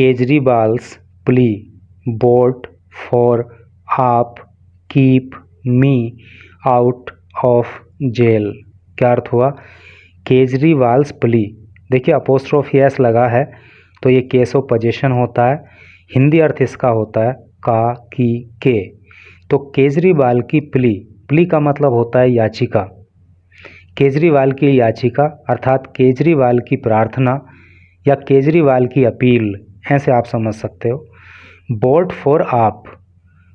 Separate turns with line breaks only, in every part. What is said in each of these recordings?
Kejriwal's plea vote for AAP keep me out of jail. क्या अर्थ हुआ? केजरीवाल्स प्ली, देखिए अपोस्ट्रोफी एस लगा है तो ये केस ऑफ पोजीशन होता है। हिंदी अर्थ इसका होता है का की के। तो केजरीवाल की प्ली, प्ली का मतलब होता है याचिका। केजरीवाल की याचिका अर्थात केजरीवाल की प्रार्थना या केजरीवाल की अपील, ऐसे आप समझ सकते हो। वोट फॉर आप,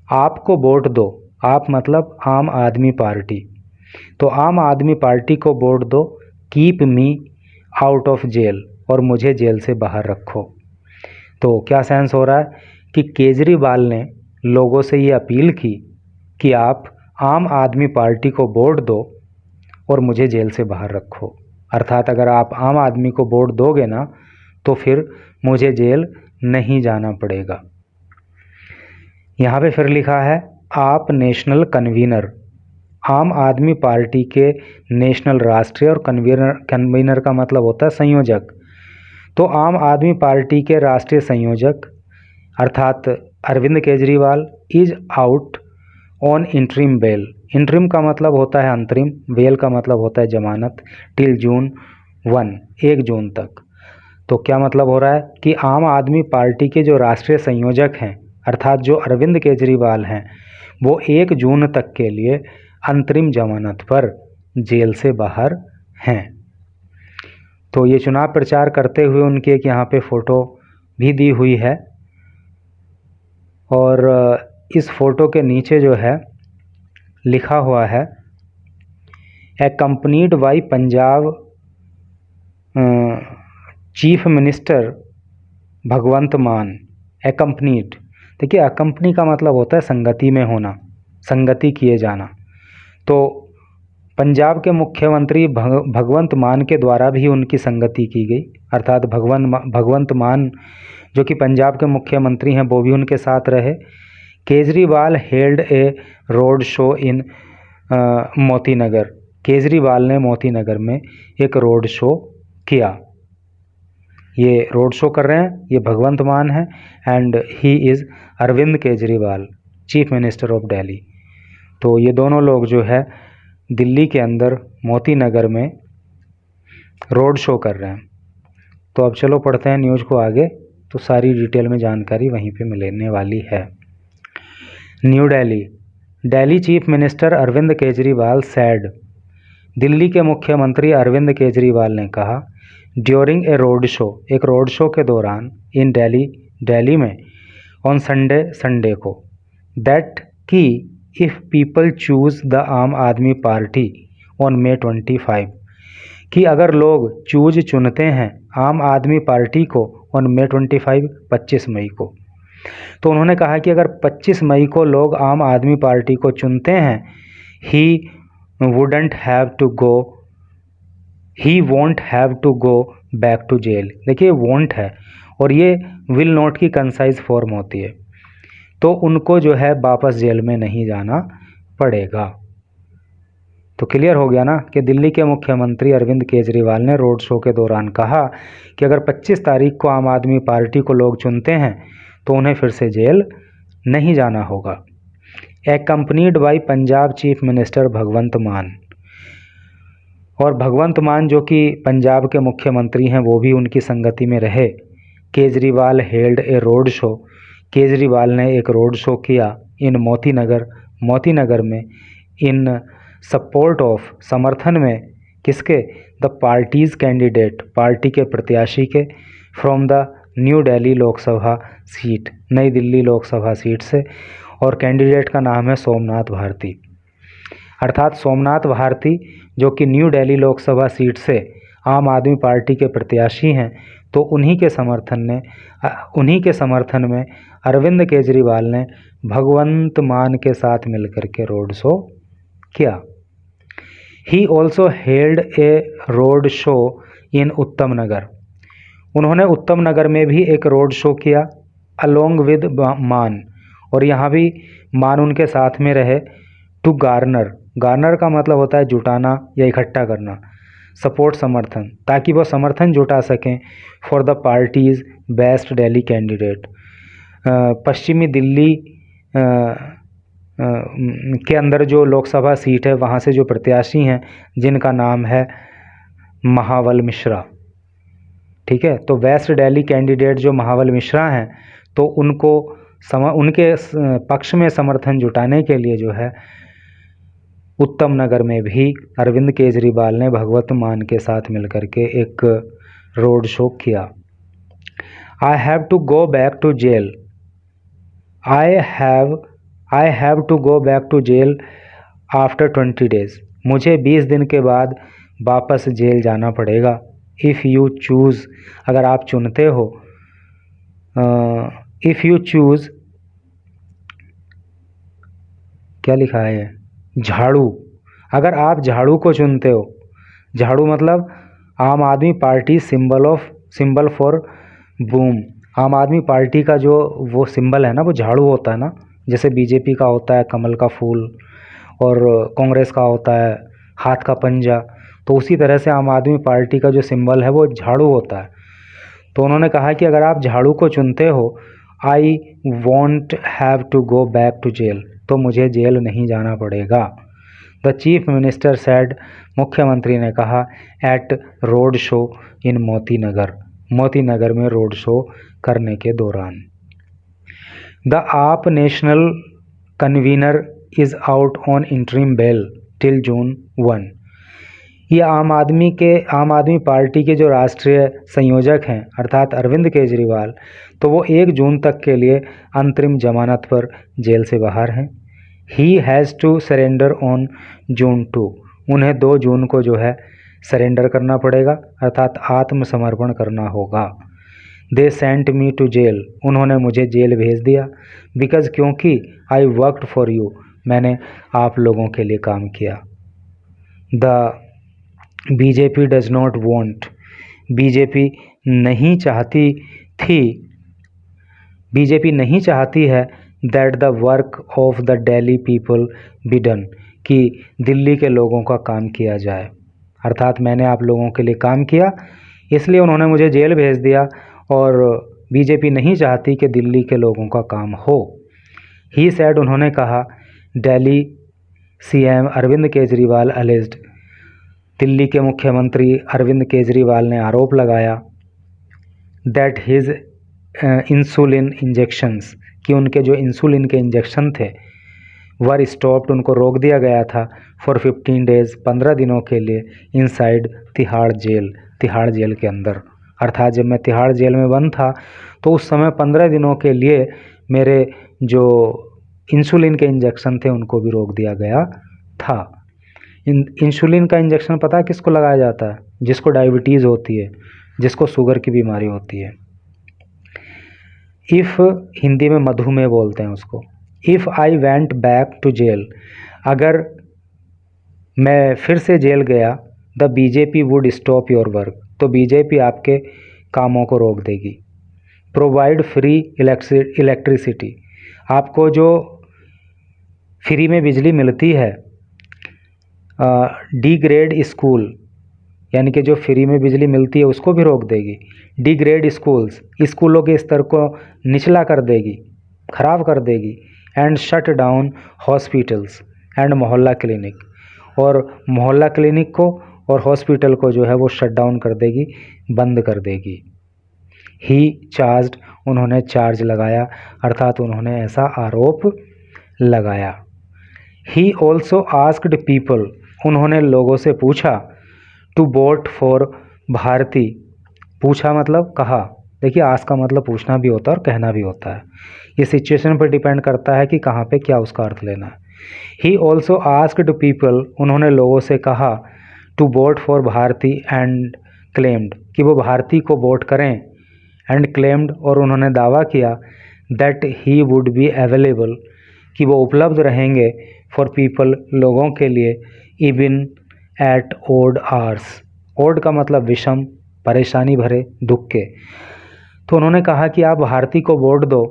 आपको वोट दो। आप मतलब आम आदमी पार्टी, तो आम आदमी पार्टी को वोट दो। Keep me out of jail, और मुझे जेल से बाहर रखो। तो क्या सेंस हो रहा है कि केजरीवाल ने लोगों से ये अपील की कि आप आम आदमी पार्टी को वोट दो और मुझे जेल से बाहर रखो। अर्थात अगर आप आम आदमी को वोट दोगे ना तो फिर मुझे जेल नहीं जाना पड़ेगा। यहाँ पे फिर लिखा है आप नेशनल कन्वीनर, आम आदमी पार्टी के नेशनल राष्ट्रीय, और कन्वीनर का मतलब होता है संयोजक। तो आम आदमी पार्टी के राष्ट्रीय संयोजक अर्थात Arvind Kejriwal is out on interim bail. Interim का मतलब होता है अंतरिम, बेल का मतलब होता है जमानत, टिल जून 1 जून तक। तो क्या मतलब हो रहा है कि आम आदमी पार्टी के जो राष्ट्रीय संयोजक हैं अर्थात जो अरविंद केजरीवाल हैं वो 1 जून तक के लिए अंतरिम जमानत पर जेल से बाहर हैं। तो ये चुनाव प्रचार करते हुए उनकी एक यहाँ पे फ़ोटो भी दी हुई है, और इस फ़ोटो के नीचे जो है लिखा हुआ है एक्कम्पनीड बाई पंजाब चीफ मिनिस्टर भगवंत मान। एक्कम्पनीड, देखिए अकम्पनी का मतलब होता है संगति में होना, संगति किए जाना। तो पंजाब के मुख्यमंत्री भगवंत मान के द्वारा भी उनकी संगति की गई, अर्थात भगवंत मान जो कि पंजाब के मुख्यमंत्री हैं वो भी उनके साथ रहे। Kejriwal held A road show in Moti Nagar, Kejriwal ने मोती नगर में एक रोड शो किया। ये रोड शो कर रहे हैं, ये भगवंत मान है and he is Arvind Kejriwal chief minister of Delhi. तो ये दोनों लोग जो है दिल्ली के अंदर मोती नगर में रोड शो कर रहे हैं। तो अब चलो पढ़ते हैं न्यूज़ को आगे, तो सारी डिटेल में जानकारी वहीं पे मिलने वाली है। New Delhi, Delhi chief minister Arvind Kejriwal said, Delhi के मुख्यमंत्री अरविंद केजरीवाल ने कहा ड्यूरिंग ए रोड शो, एक रोड शो के दौरान इन दिल्ली में ऑन संडे को, दैट कि if people choose the Aam Aadmi party on May 25, कि अगर लोग चुनते हैं आम आदमी पार्टी को ऑन May 25, 25 मई को। तो उन्होंने कहा कि अगर 25 मई को लोग आम आदमी पार्टी को चुनते हैं he won't have to go back to jail. देखिए वोंट है और ये विल नॉट की कंसाइज फॉर्म होती है, तो उनको जो है वापस जेल में नहीं जाना पड़ेगा। तो क्लियर हो गया ना कि दिल्ली के मुख्यमंत्री अरविंद केजरीवाल ने रोड शो के दौरान कहा कि अगर 25 तारीख को आम आदमी पार्टी को लोग चुनते हैं तो उन्हें फिर से जेल नहीं जाना होगा। एक्कम्पनीड बाई पंजाब चीफ मिनिस्टर भगवंत मान, और भगवंत मान जो कि पंजाब के मुख्यमंत्री हैं वो भी उनकी संगति में रहे। केजरीवाल हेल्ड ए रोड शो, केजरीवाल ने एक रोड शो किया इन मोती नगर में इन सपोर्ट ऑफ, समर्थन में किसके, द पार्टीज़ कैंडिडेट, पार्टी के प्रत्याशी के, from the new Delhi Lok Sabha seat, नई दिल्ली लोकसभा सीट से, और कैंडिडेट का नाम है सोमनाथ भारती। अर्थात सोमनाथ भारती जो कि न्यू दिल्ली लोकसभा सीट से आम आदमी पार्टी के प्रत्याशी हैं, तो उन्हीं के समर्थन में अरविंद केजरीवाल ने भगवंत मान के साथ मिलकर के रोड शो किया। He also held A road show in उत्तम नगर, उन्होंने उत्तम नगर में भी एक रोड शो किया अलोंग विद मान, और यहाँ भी मान उनके साथ में रहे। टू गार्नर का मतलब होता है जुटाना या इकट्ठा करना, सपोर्ट समर्थन, ताकि वो समर्थन जुटा सकें for the parties best Delhi candidate. पश्चिमी दिल्ली के अंदर जो लोकसभा सीट है वहाँ से जो प्रत्याशी हैं जिनका नाम है महावल मिश्रा, ठीक है। तो वेस्ट दिल्ली कैंडिडेट जो महावल मिश्रा हैं, तो उनके पक्ष में समर्थन जुटाने के लिए जो है उत्तम नगर में भी अरविंद केजरीवाल ने भगवत मान के साथ मिलकर के एक रोड शो किया। I have to go back to jail, I have to go back to jail after 20 days. मुझे 20 दिन के बाद वापस जेल जाना पड़ेगा। इफ़ यू चूज़, अगर आप चुनते हो, इफ़ यू चूज़, क्या लिखा है, झाड़ू, अगर आप झाड़ू को चुनते हो, झाड़ू मतलब आम Aadmi party symbol for boom. आम आदमी पार्टी का जो वो सिंबल है ना, वो झाड़ू होता है ना, जैसे बीजेपी का होता है कमल का फूल और कांग्रेस का होता है हाथ का पंजा, तो उसी तरह से आम आदमी पार्टी का जो सिंबल है वो झाड़ू होता है। तो उन्होंने कहा कि अगर आप झाड़ू को चुनते हो, I won't have to go back to jail, तो मुझे जेल नहीं जाना पड़ेगा। द चीफ मिनिस्टर सेड, मुख्यमंत्री ने कहा, eight road show in Moti Nagar में रोड शो करने के दौरान। द आप national convener is out on interim bell till June 1। ये आम आदमी पार्टी के जो राष्ट्रीय संयोजक हैं अर्थात अरविंद केजरीवाल, तो वो 1 जून तक के लिए अंतरिम जमानत पर जेल से बाहर हैं। He has to surrender on June 2, उन्हें 2 जून को जो है सरेंडर करना पड़ेगा अर्थात आत्मसमर्पण करना होगा। They sent me to jail, उन्होंने मुझे जेल भेज दिया। बिकॉज, क्योंकि आई वर्कड फॉर यू, मैंने आप लोगों के लिए काम किया। The BJP does not want, BJP नहीं चाहती है that the work of the Delhi people be done, कि दिल्ली के लोगों का काम किया जाए। अर्थात मैंने आप लोगों के लिए काम किया, इसलिए उन्होंने मुझे जेल भेज दिया और बीजेपी नहीं चाहती कि दिल्ली के लोगों का काम हो। ही सेड, उन्होंने कहा, दिल्ली सीएम अरविंद केजरीवाल अलेज्ड, दिल्ली के मुख्यमंत्री अरविंद केजरीवाल ने आरोप लगाया, दैट हिज इंसुलिन इंजेक्शंस, कि उनके जो इंसुलिन के इंजेक्शन थे वर स्टॉप्ड, उनको रोक दिया गया था, फॉर 15 डेज, 15 दिनों के लिए, इनसाइड तिहाड़ जेल के अंदर। अर्थात जब मैं तिहाड़ जेल में बंद था तो उस समय 15 दिनों के लिए मेरे जो इंसुलिन के इंजेक्शन थे उनको भी रोक दिया गया था। इंसुलिन का इंजेक्शन पता है किसको लगाया जाता है? जिसको डायबिटीज़ होती है, जिसको शुगर की बीमारी होती है। इफ़, हिंदी में मधुमेह बोलते हैं उसको। If I went back to jail, अगर मैं फिर से जेल गया, the BJP would stop your work, तो बीजेपी आपके कामों को रोक देगी। प्रोवाइड फ्री इलेक्ट्रिसिटी, आपको जो फ्री में बिजली मिलती है, डिग्रेड स्कूल, यानी कि जो फ्री में बिजली मिलती है उसको भी रोक देगी। डिग्रेड स्कूल्स, स्कूलों के स्तर को निचला कर देगी, ख़राब कर देगी। And shut down hospitals and मोहल्ला क्लिनिक, और मोहल्ला क्लिनिक को और हॉस्पिटल को जो है वो शट डाउन कर देगी, बंद कर देगी। ही चार्ज्ड, उन्होंने चार्ज लगाया, अर्थात उन्होंने ऐसा आरोप लगाया। ही ऑल्सो आस्क्ड पीपल, उन्होंने लोगों से पूछा, टू वोट फॉर भारती, पूछा मतलब कहा। देखिए, आस्क का मतलब पूछना भी होता है और कहना भी होता है, ये सिचुएशन पर डिपेंड करता है कि कहाँ पे क्या उसका अर्थ लेना है। ही ऑल्सो आस्क्ड पीपल, उन्होंने लोगों से कहा, to vote for Bharti and claimed, कि वो भारती को वोट करें। एंड क्लेम्ड, और उन्होंने दावा किया, that he would be available, कि वो उपलब्ध रहेंगे, फॉर पीपल, लोगों के लिए, even at odd hours. Odd का मतलब विषम, परेशानी भरे, दुख के। तो उन्होंने कहा कि आप भारती को वोट दो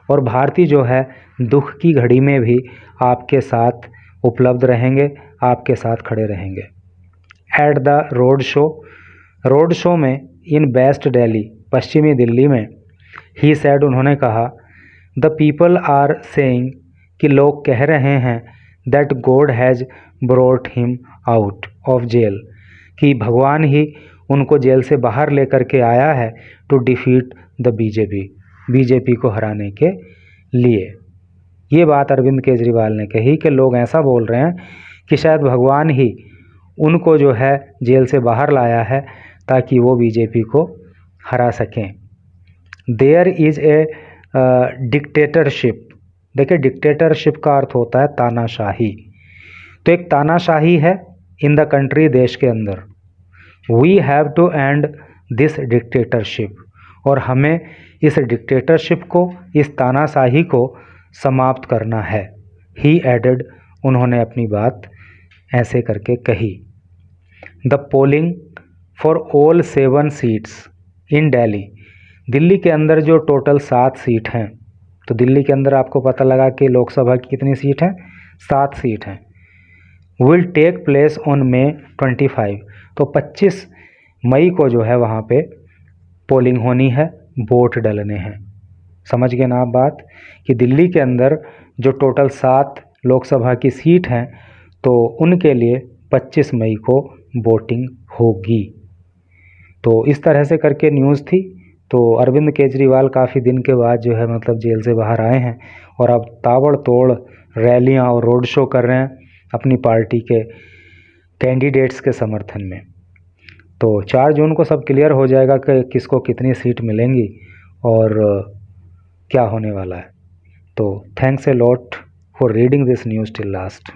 और भारती जो है दुख की घड़ी में भी आपके साथ उपलब्ध रहेंगे, आपके साथ खड़े रहेंगे। एट द रोड शो में इन वेस्ट दिल्ली, पश्चिमी दिल्ली में, ही सैड, उन्होंने कहा, द पीपल आर सेइंग, कि लोग कह रहे हैं, that God has brought him out of jail, कि भगवान ही उनको जेल से बाहर लेकर के आया है, टू डिफीट द बीजेपी को हराने के लिए। ये बात अरविंद केजरीवाल ने कही कि लोग ऐसा बोल रहे हैं कि शायद भगवान ही उनको जो है जेल से बाहर लाया है ताकि वो बीजेपी को हरा सकें। देयर इज़ ए डिक्टेटरशिप, देखिए डिक्टेटरशिप का अर्थ होता है तानाशाही, तो एक तानाशाही है इन द कंट्री, देश के अंदर। We have to end this dictatorship, और हमें इस डिक्टेटरशिप को, इस तानाशाही को समाप्त करना है। ही एडेड, उन्होंने अपनी बात ऐसे करके कही। The polling for all 7 seats in Delhi, Delhi के अंदर जो टोटल 7 सीट हैं, तो दिल्ली के अंदर आपको पता लगा कि लोकसभा की कितनी सीट हैं, 7 सीट हैं। Will take place on May 25, तो 25 मई को जो है वहाँ पे पोलिंग होनी है, वोट डलने हैं। समझ गए ना आप बात, कि दिल्ली के अंदर जो टोटल 7 लोकसभा की सीट हैं, तो उनके लिए 25 मई को वोटिंग होगी। तो इस तरह से करके न्यूज़ थी। तो अरविंद केजरीवाल काफ़ी दिन के बाद जो है मतलब जेल से बाहर आए हैं और अब ताबड़तोड़ रैलियां और रोड शो कर रहे हैं अपनी पार्टी के कैंडिडेट्स के समर्थन में। तो 4 जून को सब क्लियर हो जाएगा कि किसको कितनी सीट मिलेंगी और क्या होने वाला है। तो thanks a lot for reading this news till last.